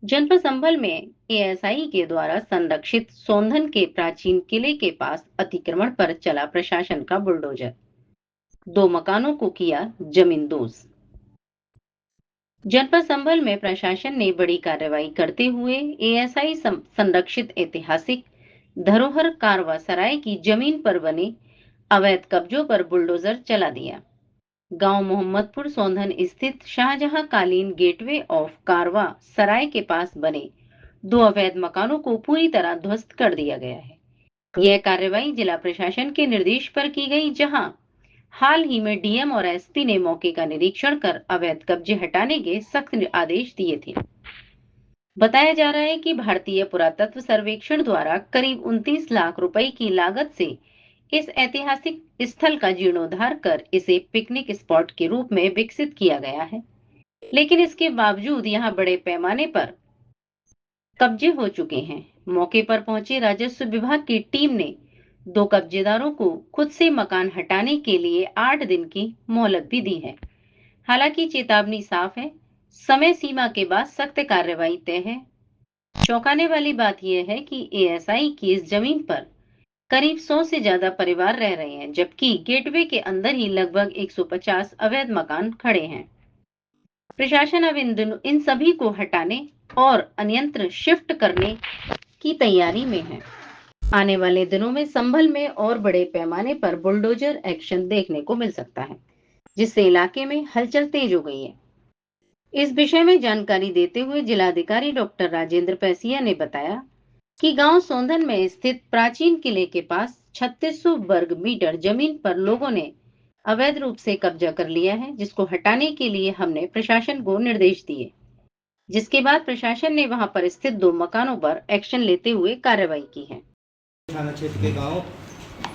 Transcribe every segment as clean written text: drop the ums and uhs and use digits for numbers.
जनपद संभल में एएसआई के द्वारा संरक्षित सौंधन के प्राचीन किले के पास अतिक्रमण पर चला प्रशासन का बुलडोजर। 2 मकानों को किया जमींदोज। जनपद संभल में प्रशासन ने बड़ी कार्रवाई करते हुए एएसआई संरक्षित ऐतिहासिक धरोहर कारवा सराय की जमीन पर बने अवैध कब्जों पर बुलडोजर चला दिया। गांव मोहम्मदपुर सौंधन स्थित शाहजहां कालीन गेटवे ऑफ कारवा सराय के पास बने 2 अवैध मकानों को पूरी तरह ध्वस्त कर दिया गया है। यह कार्रवाई जिला प्रशासन के निर्देश पर की गई, जहां हाल ही में डीएम और एसपी ने मौके का निरीक्षण कर अवैध कब्जे हटाने के सख्त आदेश दिए थे। बताया जा रहा है कि भारतीय पुरातत्व सर्वेक्षण द्वारा करीब 29 लाख रुपए की लागत से इस ऐतिहासिक स्थल का जीर्णोद्धार कर इसे पिकनिक स्पॉट के रूप में विकसित किया गया है, लेकिन इसके बावजूद यहाँ बड़े पैमाने पर कब्जे हो चुके हैं। मौके पर पहुंचे राजस्व विभाग की टीम ने 2 कब्जेदारों को खुद से मकान हटाने के लिए 8 दिन की मोहलत भी दी है। हालांकि चेतावनी साफ है, समय सीमा के बाद सख्त कार्रवाई तय है। चौंकाने वाली बात यह है कि एएसआई की इस जमीन पर करीब 100 से ज्यादा परिवार रह रहे हैं, जबकि गेटवे के अंदर ही लगभग 150 अवैध मकान खड़े हैं। प्रशासन अब इन सभी को हटाने और अन्यत्र शिफ्ट करने की तैयारी में है। आने वाले दिनों में संभल में और बड़े पैमाने पर बुलडोजर एक्शन देखने को मिल सकता है, जिससे इलाके में हलचल तेज हो गई है। इस विषय में जानकारी देते हुए जिलाधिकारी डॉक्टर राजेंद्र पैसिया ने बताया कि गांव सौंधन में स्थित प्राचीन किले के पास 3600 वर्ग मीटर जमीन पर लोगों ने अवैध रूप से कब्जा कर लिया है, जिसको हटाने के लिए हमने प्रशासन को निर्देश दिए, जिसके बाद प्रशासन ने वहां पर स्थित 2 मकानों पर एक्शन लेते हुए कार्रवाई की है। थाना क्षेत्र के गांव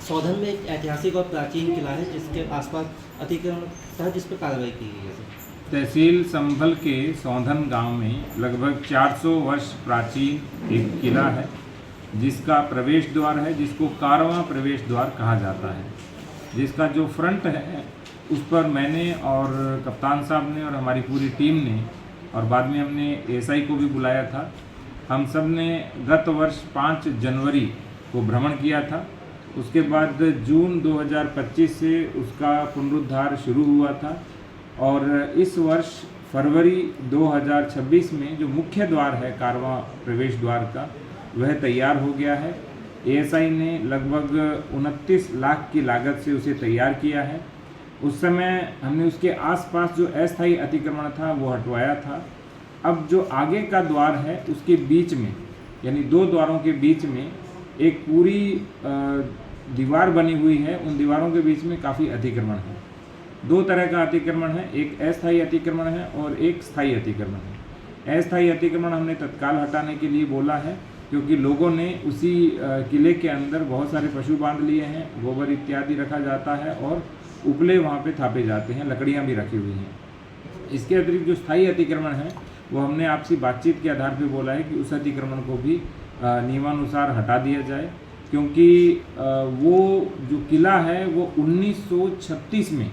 सौधन में एक ऐतिहासिक और प्राचीन किला है, जिसके आसपास अतिक्रमण था, जिस पर कार्रवाई की गई है। तहसील संभल के सौंधन गांव में लगभग 400 वर्ष प्राचीन एक किला है, जिसका प्रवेश द्वार है, जिसको कारवां प्रवेश द्वार कहा जाता है। जिसका जो फ्रंट है उस पर मैंने और कप्तान साहब ने और हमारी पूरी टीम ने और बाद में हमने एएसआई को भी बुलाया था, हम सब ने गत वर्ष 5 जनवरी को भ्रमण किया था। उसके बाद जून 2025 से उसका पुनरुद्धार शुरू हुआ था और इस वर्ष फरवरी 2026 में जो मुख्य द्वार है कारवां प्रवेश द्वार का, वह तैयार हो गया है। एएसआई ने लगभग 29 लाख की लागत से उसे तैयार किया है। उस समय हमने उसके आसपास जो अस्थायी अतिक्रमण था वो हटवाया था। अब जो आगे का द्वार है उसके बीच में, यानी 2 द्वारों के बीच में एक पूरी दीवार बनी हुई है। उन दीवारों के बीच में काफ़ी अतिक्रमण है। 2 तरह का अतिक्रमण है, एक अस्थायी अतिक्रमण है और एक स्थायी अतिक्रमण है। अस्थायी अतिक्रमण हमने तत्काल हटाने के लिए बोला है, क्योंकि लोगों ने उसी किले के अंदर बहुत सारे पशु बांध लिए हैं, गोबर इत्यादि रखा जाता है और उपले वहाँ पे थापे जाते हैं, लकड़ियाँ भी रखी हुई हैं। इसके अतिरिक्त जो स्थायी अतिक्रमण है वो हमने आपसी बातचीत के आधार पर बोला है कि उस अतिक्रमण को भी नियमानुसार हटा दिया जाए, क्योंकि वो जो किला है वो 1936 में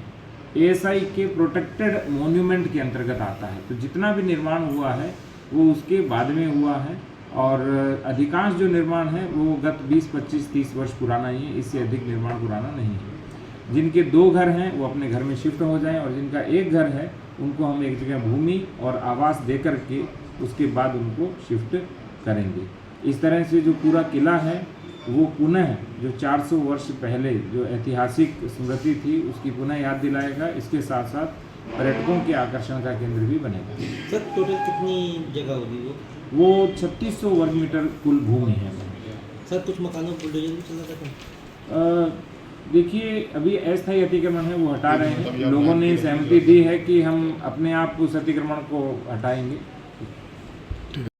एएसआई के प्रोटेक्टेड मॉन्यूमेंट के अंतर्गत आता है। तो जितना भी निर्माण हुआ है वो उसके बाद में हुआ है और अधिकांश जो निर्माण है वो गत 20, 25, 30 वर्ष पुराना ही है, इससे अधिक निर्माण पुराना नहीं है। जिनके 2 घर हैं वो अपने घर में शिफ्ट हो जाएं और जिनका 1 घर है उनको हम एक जगह भूमि और आवास दे करके उसके बाद उनको शिफ्ट करेंगे। इस तरह से जो पूरा किला है वो पुनः जो 400 वर्ष पहले जो ऐतिहासिक स्मृति थी उसकी पुनः याद दिलाएगा। इसके साथ साथ पर्यटकों के आकर्षण का केंद्र भी बनेगा। सर, टोटल कितनी जगह होगी वो 3600 वर्ग मीटर कुल भूमि है। सर, कुछ मकानों पर बुलडोजर भी चला जाता है? देखिए, अभी अस्थायी अतिक्रमण है वो हटा रहे हैं। लोगों ने सहमति दी है कि हम अपने आप उस अतिक्रमण को हटाएंगे।